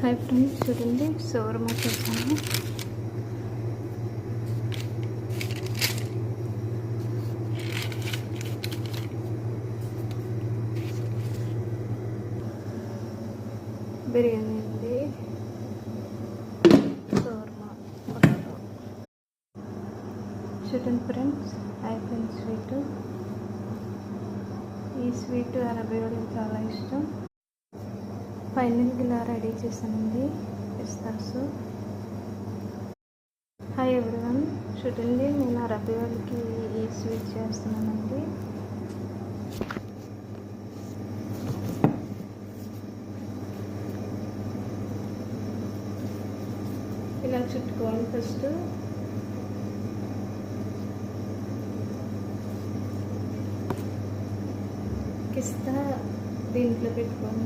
Hi friends, చూడండి shawarma చేశాను. బిర్యానీ ఉంది, షవర్మా పొటాటో. చూడండి ఫ్రెండ్స్, అయిపోయింది స్వీట్. ఈ స్వీట్ అరబీ వాళ్ళకి చాలా ఇష్టం. ఫైనల్గా ఇలా రెడీ చేశానండి పిస్తాస్. హాయ్ ఎవ్రీవన్, చూడండి నేను అరబీ వాళ్ళకి ఈ స్వీట్ చేస్తున్నానండి. ఇలా చుట్టుకోవాలి ఫస్ట్. పిస్తా దీంట్లో పెట్టుకోండి.